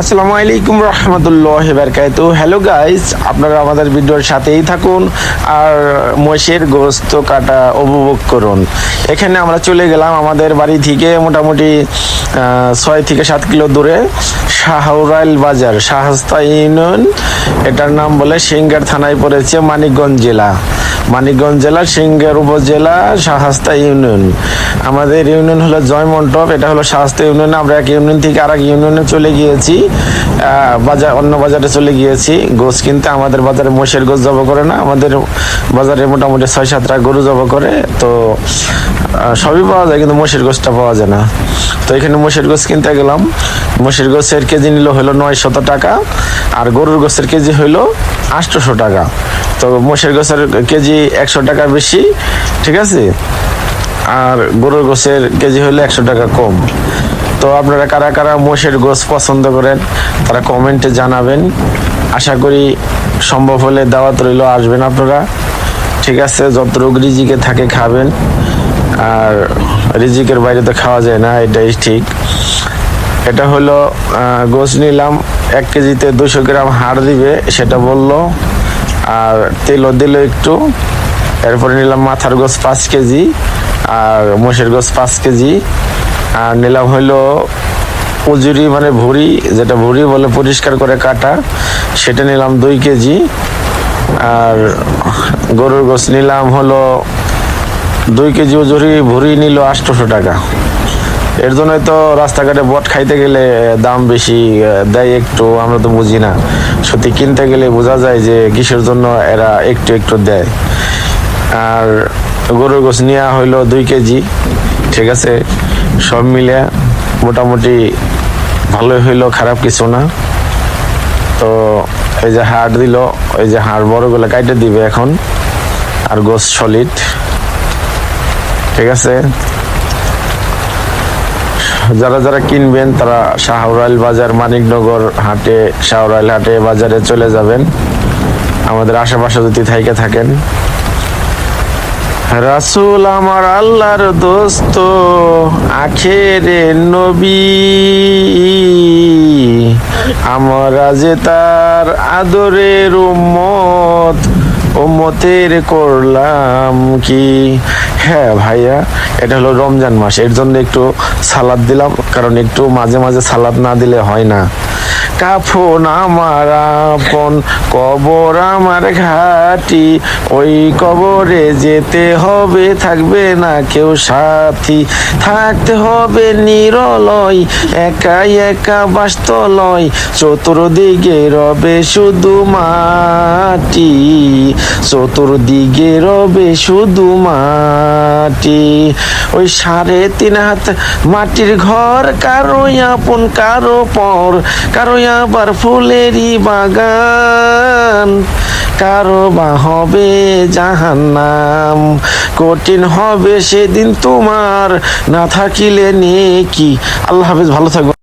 আসসালামু আলাইকুম রহমতুল্লাহি ওয়া বারাকাতুহু। হ্যালো গাইস, আপনারা আমাদের ভিডিওর সাথেই থাকুন আর মোষের গোশত কাটা উপভোগ করুন। এখানে আমরা চলে গেলাম আমাদের বাড়ি থেকে মোটামুটি 6 থেকে 7 কিলো দূরে শাহরাইল বাজার, শাহাস্তা ইউনিয়ন। এটার নাম বলে সিংগার থানায় পড়েছে, মানিকগঞ্জ জেলা সিংগার উপজেলা, শাহাস্তা ইউনিয়ন। আমাদের ইউনিয়ন হলো জয়মন্টপ, এটা হলো শাহাস্তা ইউনিয়ন। আমরা এক ইউনিয়ন থেকে আরেক ইউনিয়নে চলে গিয়েছি, অন্য বাজারে চলে গিয়েছি গোশ কিনতে। আমাদের বাজারে মোষের গোশ জব করে না, আমাদের বাজারে মোটামুটি 6-7টা গরু জব করে, তো সবই পাওয়া যায় কিন্তু মোষের গোশটা পাওয়া যায় না। তো এখানে মোষের গোশ কিনতে গেলাম। মোষের গোশের কেজি নিল হলো 900 টাকা, আর গরুর গোশের কেজি হইলো 800 টাকা। তো মোষের গোশের কেজি 100 টাকা বেশি, ঠিক আছে, আর গরুর গোশের কেজি হলো 100 টাকা কম। তো আপনারা কারা কারা মোষের গোশ পছন্দ করেন তারা কমেন্টে জানাবেন। আশা করি সম্ভব হলে দাওয়াত রইল, আসবেন আপনারা, ঠিক আছে। যতটুকু রিজিকে থাকে খাবেন, আর রিজিকের বাইরে তো খাওয়া যায় না, এটাই ঠিক। এটা হলো গোশ নিলাম, 1 কেজিতে 200 গ্রাম হাড় দিবে সেটা বললো, আর তেলও দিল একটু। এরপরে নিলাম মাথার গোশ 5 কেজি, আর মোষের গোশ 5 কেজি, আর নিলাম হইলো উজুরি মানে ভুঁড়ি, যেটা ভুঁড়ি বলে পরিষ্কার করে কাটা, সেটা নিলাম 2 কেজি। আর গরুর গোশ নিলাম হলো 2 কেজি উজুরি, ভুঁড়ি নিল 800 টাকা। এর জন্যই তো রাস্তাঘাটে বট খাইতে গেলে দাম বেশি দেয় একটু, আমরা তো বুঝি না। সত্যি কিনতে গেলে বোঝা যায় যে কিসের জন্য এরা একটু একটু দেয়। আর গরুর গোশ নেওয়া হইলো 2 কেজি, ঠিক আছে। সব মিলে মোটামুটি ভালোই হইলো, খারাপ কিছু না। তো এই যে হাড় দিল, এই যে হাড় বড়গুলো কাইটে দিবে এখন, আর গোশ সলিড, ঠিক আছে। যারা যারা কিনবেন তারা শাহরাইল বাজার, মানিকনগর হাটে, শাহরাইল হাটে বাজারে চলে যাবেন, আমাদের আশেপাশে যদি থাইকে থাকেন। রাসূল আমার আল্লাহর দোস্ত, আখেরে নবী, আমরা যে তার আদরের উম্মত, উম্মতের করলাম কি। হ্যাঁ ভাইয়া, এটা হলো রমজান মাস, এর জন্য একটু সালাদ দিলাম, কারণ একটু মাঝে মাঝে সালাদ না দিলে হয় না। কাফন আমার আপন, কবর আমার ঘাটি, ওই কবরে যেতে হবে, থাকবে না কেউ সাথী, থাকতে হবে নিরলয়, একাই একা বাস্তলয়, চতুর্দিকে রবে শুধু মাটি, চতুর্দিকে রবে শুধু মাটি। ওই 3.5 হাত মাটির ঘর, কারো আপন কারো পর, কারো আবার ফুলেরই বাগান, কারো বা হবে জাহান্নাম। কঠিন হবে সেদিন তোমার, না থাকিলে নেকি। আল্লাহ হাফেজ, ভালো থাকবে।